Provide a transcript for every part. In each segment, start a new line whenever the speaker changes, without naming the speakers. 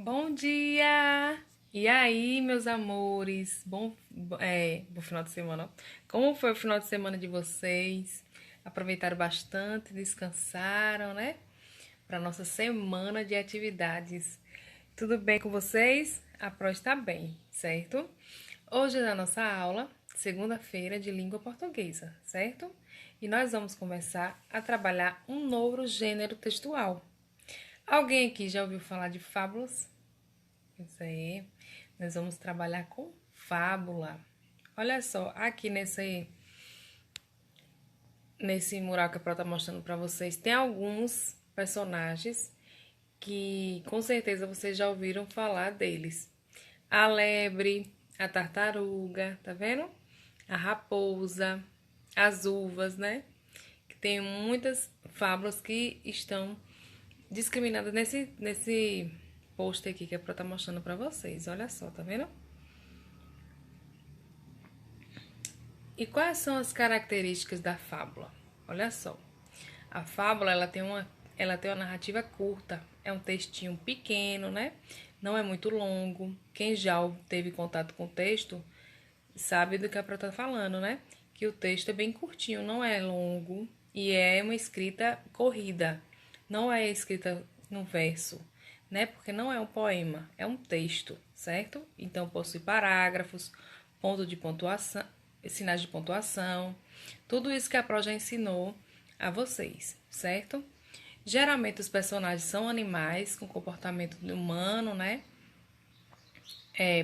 Bom dia! E aí, meus amores? Bom final de semana. Como foi o final de semana de vocês? Aproveitaram bastante, descansaram, né? Para nossa semana de atividades. Tudo bem com vocês? A Pro está bem, certo? Hoje é a nossa aula, segunda-feira, de língua portuguesa, certo? E nós vamos começar a trabalhar um novo gênero textual. Alguém aqui já ouviu falar de fábulas? Isso aí. Nós vamos trabalhar com fábula. Olha só, aqui nesse mural que a Pro tá mostrando para vocês, tem alguns personagens que com certeza vocês já ouviram falar deles. A lebre, a tartaruga, tá vendo? A raposa, as uvas, né? Que tem muitas fábulas que estão discriminadas nesse post aqui que a Pro tá mostrando para vocês. Olha só, tá vendo? E quais são as características da fábula? Olha só. A fábula, ela tem uma narrativa curta, é um textinho pequeno, né? Não é muito longo. Quem já teve contato com o texto sabe do que a Pro tá falando, né? Que o texto é bem curtinho, não é longo e é uma escrita corrida. Não é escrita no verso, né? Porque não é um poema, é um texto, certo? Então possui parágrafos, ponto de pontuação, sinais de pontuação, tudo isso que a Pro já ensinou a vocês, certo? Geralmente os personagens são animais com comportamento humano, né?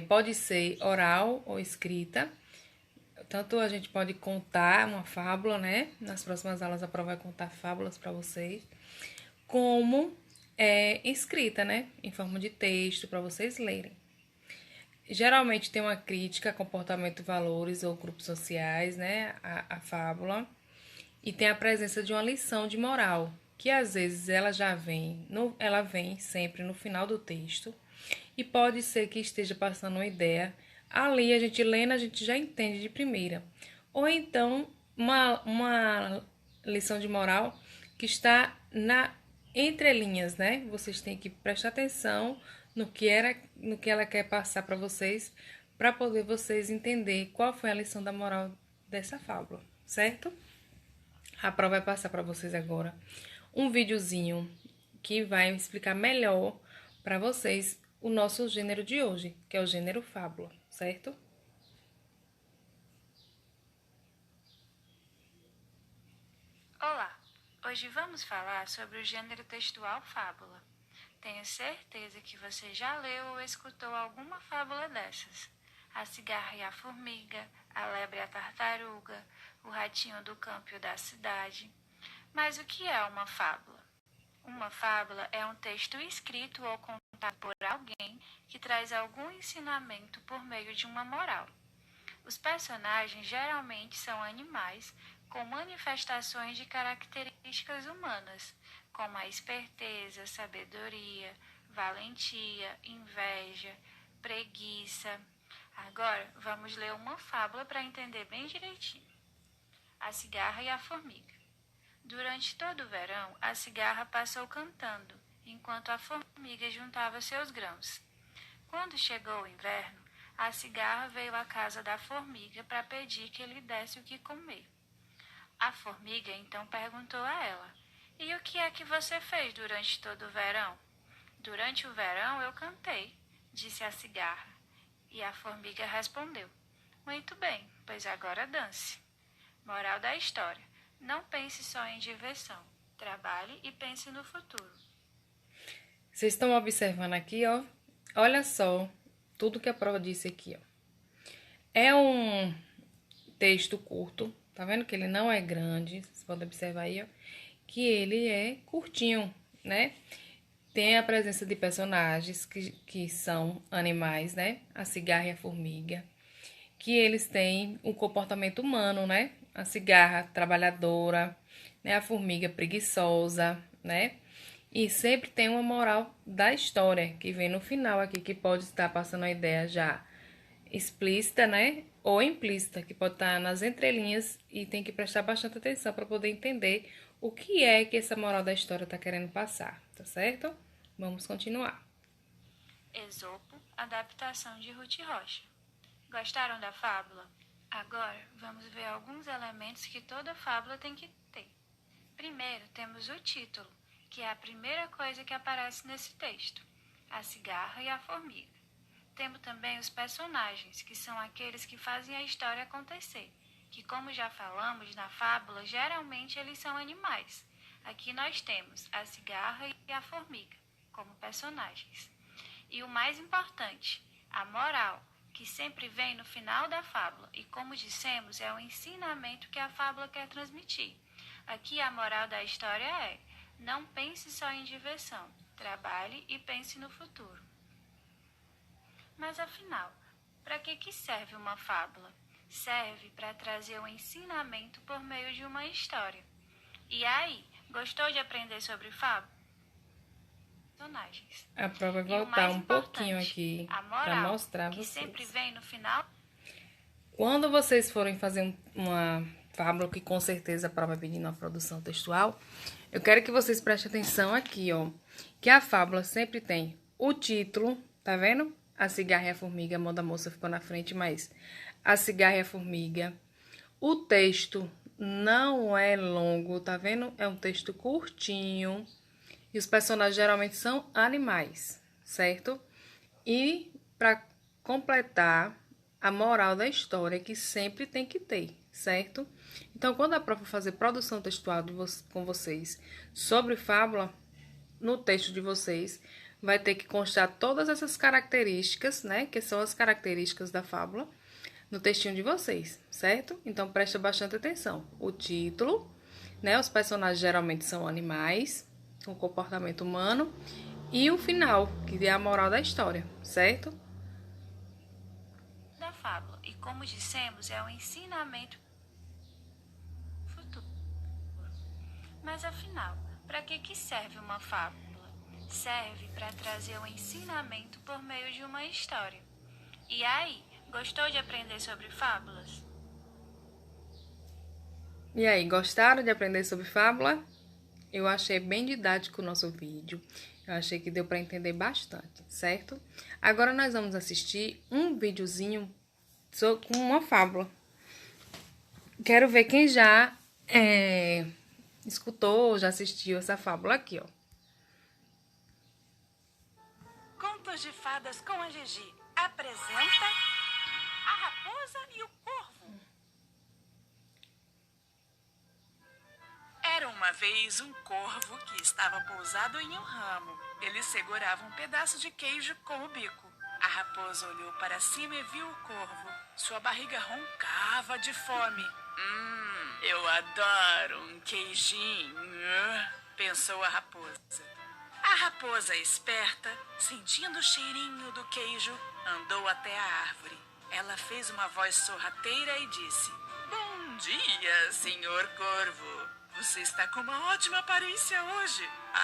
Pode ser oral ou escrita. Tanto a gente pode contar uma fábula, né? Nas próximas aulas a Pro vai contar fábulas para vocês, como escrita, né? Em forma de texto para vocês lerem. Geralmente tem uma crítica a comportamento, valores ou grupos sociais, né? A fábula. E tem a presença de uma lição de moral, que às vezes ela vem sempre no final do texto. E pode ser que esteja passando uma ideia. Ali, a gente lendo, a gente já entende de primeira. Ou então, uma lição de moral que está na entrelinhas, né? Vocês têm que prestar atenção no que ela quer passar para vocês, para poder vocês entender qual foi a lição da moral dessa fábula, certo? A Pro vai passar para vocês agora um videozinho que vai explicar melhor para vocês o nosso gênero de hoje, que é o gênero fábula, certo?
Olá! Hoje vamos falar sobre o gênero textual fábula. Tenho certeza que você já leu ou escutou alguma fábula dessas. A cigarra e a formiga, a lebre e a tartaruga, o ratinho do campo e o da cidade. Mas o que é uma fábula? Uma fábula é um texto escrito ou contado por alguém que traz algum ensinamento por meio de uma moral. Os personagens geralmente são animais com manifestações de características humanas, como a esperteza, sabedoria, valentia, inveja, preguiça. Agora vamos ler uma fábula para entender bem direitinho. A cigarra e a formiga. Durante todo o verão, a cigarra passou cantando, enquanto a formiga juntava seus grãos. Quando chegou o inverno, a cigarra veio à casa da formiga para pedir que lhe desse o que comer. A formiga então perguntou a ela: E o que é que você fez durante todo o verão? Durante o verão eu cantei, disse a cigarra. E a formiga respondeu: Muito bem, pois agora dance. Moral da história: não pense só em diversão. Trabalhe e pense no futuro.
Vocês estão observando aqui, ó? Olha só tudo que a prova disse aqui, ó. É um texto curto, tá vendo que ele não é grande? Vocês podem observar aí, ó, que ele é curtinho, né? Tem a presença de personagens que são animais, né? A cigarra e a formiga. Que eles têm um comportamento humano, né? A cigarra trabalhadora, né? A formiga preguiçosa, né? E sempre tem uma moral da história que vem no final aqui, que pode estar passando a ideia já explícita, né? Ou implícita, que pode estar nas entrelinhas e tem que prestar bastante atenção para poder entender o que é que essa moral da história está querendo passar, tá certo? Vamos continuar.
Esopo, adaptação de Ruth Rocha. Gostaram da fábula? Agora vamos ver alguns elementos que toda fábula tem que ter. Primeiro temos o título, que é a primeira coisa que aparece nesse texto, a cigarra e a formiga. Temos também os personagens, que são aqueles que fazem a história acontecer, que como já falamos na fábula, geralmente eles são animais. Aqui nós temos a cigarra e a formiga como personagens. E o mais importante, a moral, que sempre vem no final da fábula e, como dissemos, é o ensinamento que a fábula quer transmitir. Aqui a moral da história é: não pense só em diversão, trabalhe e pense no futuro. Mas afinal, para que serve uma fábula? Serve para trazer um ensinamento por meio de uma história. E aí, gostou de aprender sobre fábula? Personagens.
A prova vai voltar um pouquinho aqui para mostrar
que
vocês.
Sempre vem no final.
Quando vocês forem fazer uma fábula, que com certeza a prova vai pedir uma produção textual, eu quero que vocês prestem atenção aqui, ó, que a fábula sempre tem o título, tá vendo? A cigarra e a formiga, a mão da moça ficou na frente, mas a cigarra e a formiga. O texto não é longo, tá vendo? É um texto curtinho. E os personagens geralmente são animais, certo? E para completar, a moral da história que sempre tem que ter, certo? Então, quando a prova fazer produção textual com vocês sobre fábula, no texto de vocês vai ter que constar todas essas características, né? Que são as características da fábula, no textinho de vocês, certo? Então, presta bastante atenção. O título, né? Os personagens geralmente são animais, com comportamento humano. E o final, que é a moral da história, certo?
Da fábula. E como dissemos, é um ensinamento futuro. Mas afinal, para que serve uma fábula? Serve para trazer um ensinamento por meio de uma história. E aí, gostou de aprender sobre fábulas?
E aí, gostaram de aprender sobre fábula? Eu achei bem didático o nosso vídeo. Eu achei que deu para entender bastante, certo? Agora nós vamos assistir um videozinho com uma fábula. Quero ver quem já escutou, já assistiu essa fábula aqui, ó.
Contos de Fadas com a Gigi apresenta A Raposa e o Corvo. Era uma vez um corvo que estava pousado em um ramo. Ele segurava um pedaço de queijo com o bico. A raposa olhou para cima e viu o corvo. Sua barriga roncava de fome. Eu adoro um queijinho, pensou a raposa. A raposa esperta, sentindo o cheirinho do queijo, andou até a árvore. Ela fez uma voz sorrateira e disse: Bom dia, senhor corvo. Você está com uma ótima aparência hoje.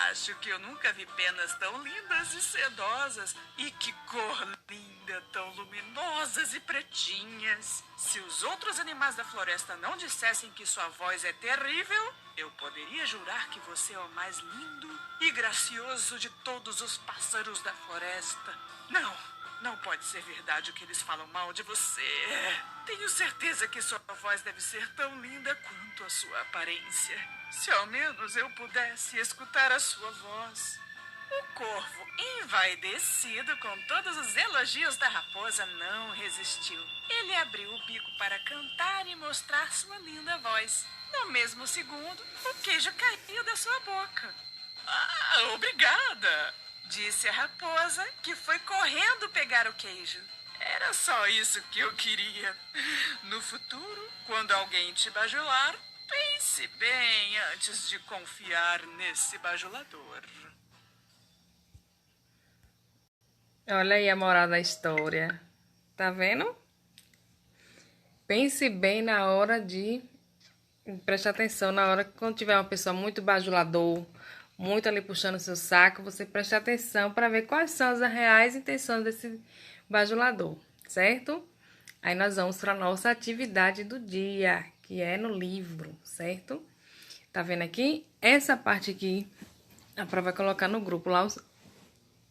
Acho que eu nunca vi penas tão lindas e sedosas. E que cor linda, tão luminosas e pretinhas. Se os outros animais da floresta não dissessem que sua voz é terrível, eu poderia jurar que você é o mais lindo e gracioso de todos os pássaros da floresta. Não pode ser verdade o que eles falam mal de você. Tenho certeza que sua voz deve ser tão linda quanto a sua aparência. Se ao menos eu pudesse escutar a sua voz. O corvo, envaidecido com todos os elogios da raposa, não resistiu. Ele abriu o bico para cantar e mostrar sua linda voz. No mesmo segundo, o queijo caiu da sua boca. Obrigada! Disse a raposa, que foi correndo pegar o queijo. Era só isso que eu queria. No futuro, quando alguém te bajular, pense bem antes de confiar nesse bajulador.
Olha aí a moral da história. Tá vendo? Pense bem na hora de... Preste atenção na hora que quando tiver uma pessoa muito bajulador, muito ali puxando o seu saco, você preste atenção para ver quais são as reais intenções desse bajulador, certo? Aí nós vamos para a nossa atividade do dia, que é no livro, certo? Tá vendo aqui? Essa parte aqui, a prova vai colocar no grupo lá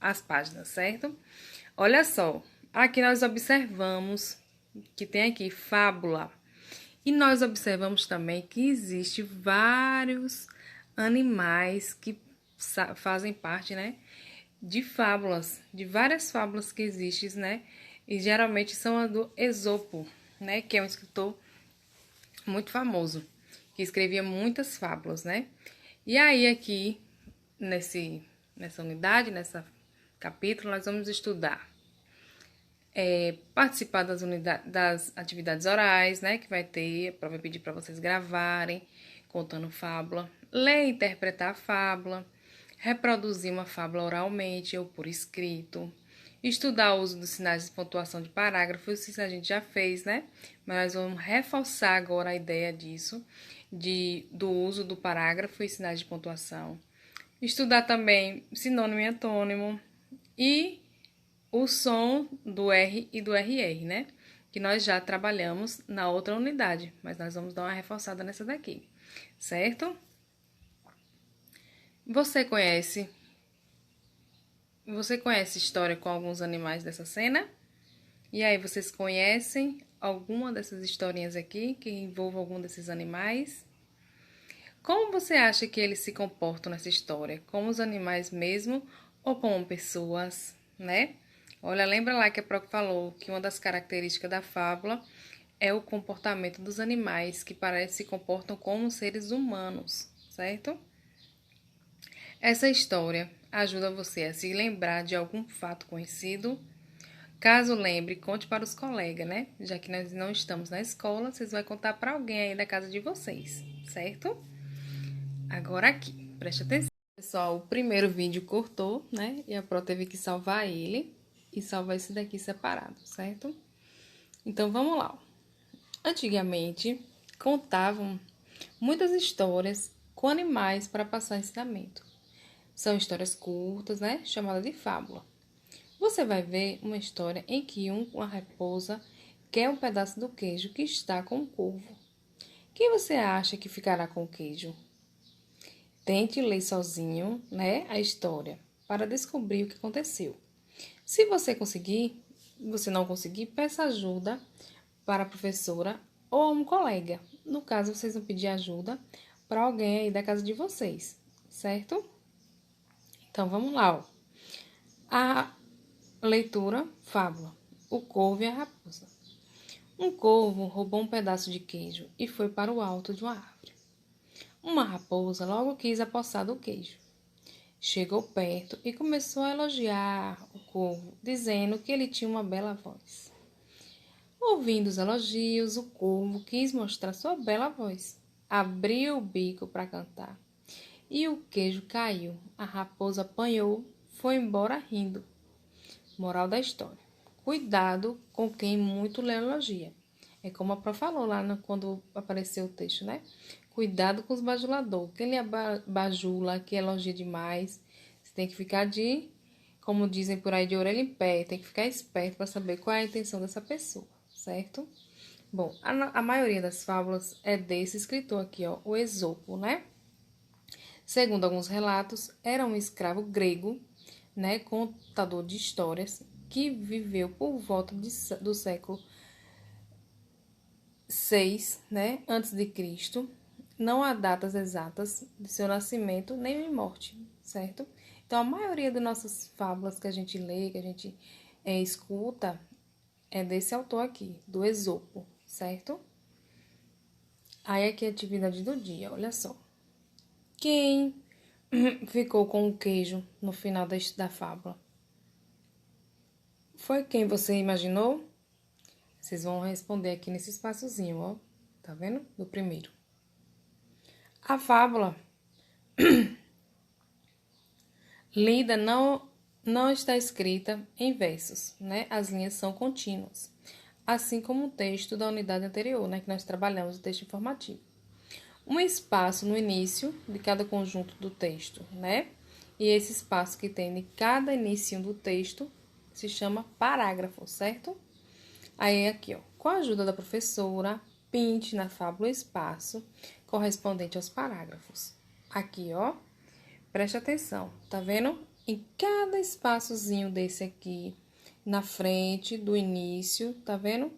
as páginas, certo? Olha só, aqui nós observamos que tem aqui fábula. E nós observamos também que existe vários animais que fazem parte, né, de fábulas, de várias fábulas que existem, né? E geralmente são a do Esopo, né, que é um escritor muito famoso, que escrevia muitas fábulas, né? E aí aqui nessa unidade, nessa capítulo, nós vamos estudar participar das atividades orais, né, que vai ter, a prova vai pedir para vocês gravarem, contando fábula, ler e interpretar a fábula, reproduzir uma fábula oralmente ou por escrito, estudar o uso dos sinais de pontuação de parágrafos, isso a gente já fez, né, mas nós vamos reforçar agora a ideia disso, do uso do parágrafo e sinais de pontuação, estudar também sinônimo e antônimo e o som do R e do RR, né? Que nós já trabalhamos na outra unidade, mas nós vamos dar uma reforçada nessa daqui, certo? Você conhece história com alguns animais dessa cena? E aí, vocês conhecem alguma dessas historinhas aqui que envolvam algum desses animais? Como você acha que eles se comportam nessa história? Como os animais mesmo ou como pessoas, né? Olha, lembra lá que a própria falou que uma das características da fábula é o comportamento dos animais, que parece se comportam como seres humanos, certo? Essa história ajuda você a se lembrar de algum fato conhecido. Caso lembre, conte para os colegas, né? Já que nós não estamos na escola, vocês vão contar para alguém aí da casa de vocês, certo? Agora aqui, preste atenção. Pessoal, o primeiro vídeo cortou, né? E a Pro teve que salvar ele e salvar esse daqui separado, certo? Então, vamos lá. Antigamente, contavam muitas histórias com animais para passar ensinamento. São histórias curtas, né? Chamadas de fábula. Você vai ver uma história em que uma raposa quer um pedaço do queijo que está com o corvo. Quem você acha que ficará com o queijo? Tente ler sozinho, né, a história para descobrir o que aconteceu. Se você não conseguir, peça ajuda para a professora ou a um colega. No caso, vocês vão pedir ajuda para alguém aí da casa de vocês, certo? Então, vamos lá, ó. A leitura, fábula. O corvo e a raposa. Um corvo roubou um pedaço de queijo e foi para o alto de uma árvore. Uma raposa logo quis apossar do queijo. Chegou perto e começou a elogiar o corvo, dizendo que ele tinha uma bela voz. Ouvindo os elogios, o corvo quis mostrar sua bela voz. Abriu o bico para cantar. E o queijo caiu. A raposa apanhou, foi embora rindo. Moral da história. Cuidado com quem muito lhe elogia. É como a Pró falou lá quando apareceu o texto, né? Cuidado com os bajuladores. Quem lhe bajula, que elogia demais, você tem que ficar como dizem por aí, de orelha em pé. Tem que ficar esperto para saber qual é a intenção dessa pessoa, certo? Bom, a maioria das fábulas é desse escritor aqui, ó, o Esopo, né? Segundo alguns relatos, era um escravo grego, né, contador de histórias, que viveu por volta do século 6, né, antes de Cristo. Não há datas exatas de seu nascimento nem de morte, certo? Então, a maioria das nossas fábulas que a gente lê, que a gente escuta, é desse autor aqui, do Esopo, certo? Aí aqui a atividade do dia, olha só. Quem ficou com o queijo no final da fábula? Foi quem você imaginou? Vocês vão responder aqui nesse espaçozinho, ó. Tá vendo? Do primeiro. A fábula lida não está escrita em versos, né? As linhas são contínuas. Assim como o texto da unidade anterior, né? Que nós trabalhamos o texto informativo. Um espaço no início de cada conjunto do texto, né? E esse espaço que tem de cada início do texto se chama parágrafo, certo? Aí aqui, ó, com a ajuda da professora, pinte na fábula o espaço correspondente aos parágrafos. Aqui, ó, preste atenção, tá vendo? em cada espaçozinho desse aqui, na frente do início, tá vendo?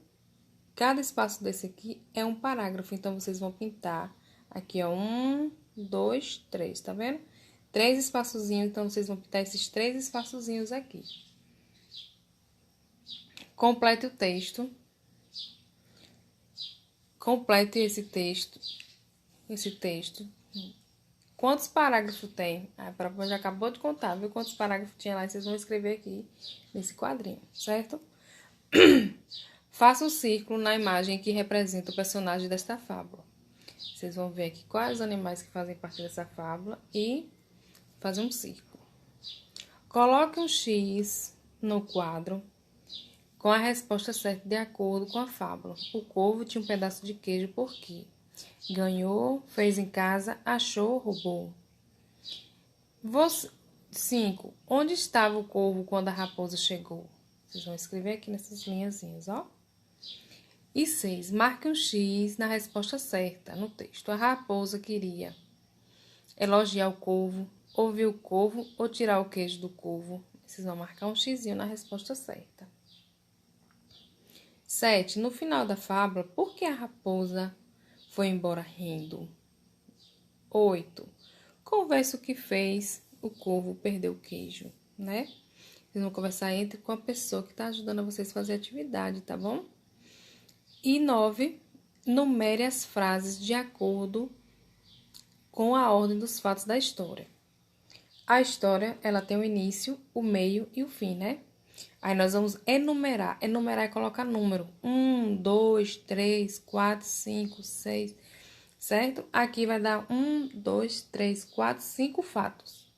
Cada espaço desse aqui é um parágrafo, então vocês vão pintar aqui, ó, 1, 2, 3, tá vendo? 3 espaçozinhos, então vocês vão pintar esses 3 espaçozinhos aqui. Complete o texto. Complete esse texto. Quantos parágrafos tem? A prova já acabou de contar, viu? Quantos parágrafos tinha lá? Vocês vão escrever aqui nesse quadrinho, certo? Faça um círculo na imagem que representa o personagem desta fábula. Vocês vão ver aqui quais animais que fazem parte dessa fábula e fazer um círculo. Coloque um X no quadro com a resposta certa de acordo com a fábula. O corvo tinha um pedaço de queijo por quê? Ganhou, fez em casa, achou, roubou. 5. Onde estava o corvo quando a raposa chegou? Vocês vão escrever aqui nessas linhazinhas, ó. E 6. Marque um X na resposta certa no texto. A raposa queria elogiar o corvo, ouvir o corvo ou tirar o queijo do corvo. Vocês vão marcar um xizinho na resposta certa. 7. No final da fábula, por que a raposa foi embora rindo? 8. Conversa o que fez o corvo perder o queijo, né? Vocês vão conversar com a pessoa que está ajudando vocês a fazer a atividade, tá bom? E 9. Numere as frases de acordo com a ordem dos fatos da história. A história, ela tem o início, o meio e o fim, né? Aí nós vamos enumerar. Enumerar é colocar número. 1, 2, 3, 4, 5, 6, certo? Aqui vai dar 1, 2, 3, 4, 5 fatos.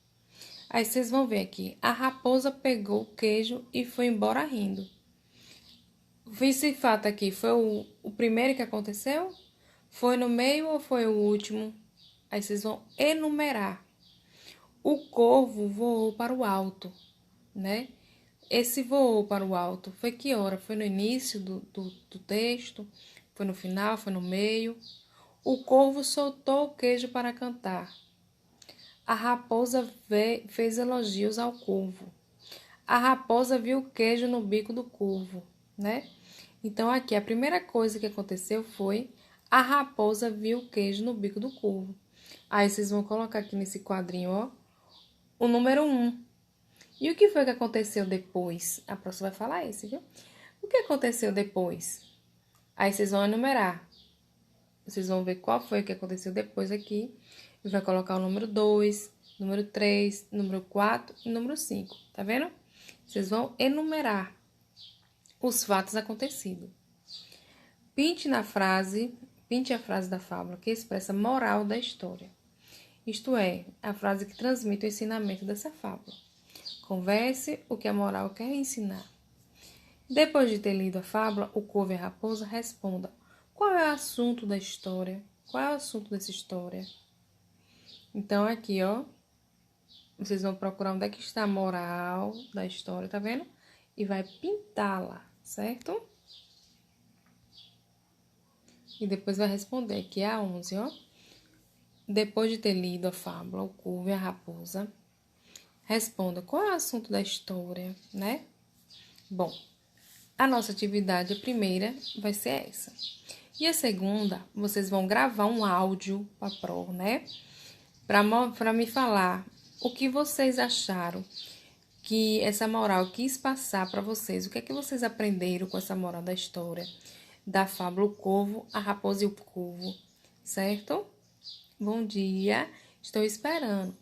Aí vocês vão ver aqui. A raposa pegou o queijo e foi embora rindo. Esse fato aqui foi o primeiro que aconteceu? Foi no meio ou foi o último? Aí vocês vão enumerar. O corvo voou para o alto, né? Esse voou para o alto foi que hora? Foi no início do texto? Foi no final? Foi no meio? O corvo soltou o queijo para cantar. A raposa fez elogios ao corvo. A raposa viu o queijo no bico do corvo, né? Então, aqui, a primeira coisa que aconteceu foi a raposa viu o queijo no bico do corvo. Aí, vocês vão colocar aqui nesse quadrinho, ó, o número 1. E o que foi que aconteceu depois? A próxima vai falar esse, viu? O que aconteceu depois? Aí, vocês vão enumerar. Vocês vão ver qual foi o que aconteceu depois aqui. E vai colocar o número 2, número 3, número 4 e número 5. Tá vendo? Vocês vão enumerar os fatos acontecidos. Pinte a frase da fábula que expressa a moral da história. Isto é, a frase que transmite o ensinamento dessa fábula. Converse o que a moral quer ensinar. Depois de ter lido a fábula, o corvo e a raposa responda: qual é o assunto da história? Qual é o assunto dessa história? Então, aqui, ó, vocês vão procurar onde é que está a moral da história, tá vendo? E vai pintá-la, certo? E depois vai responder aqui a 11, ó. Depois de ter lido a fábula, o corvo e a raposa, responda qual é o assunto da história, né? Bom, a nossa atividade, a primeira, vai ser essa. E a segunda, vocês vão gravar um áudio para a prova, né? Para me falar o que vocês acharam que essa moral quis passar para vocês. O que é que vocês aprenderam com essa moral da história? Da fábula O Corvo, a Raposa e o Corvo, certo? Bom dia, estou esperando.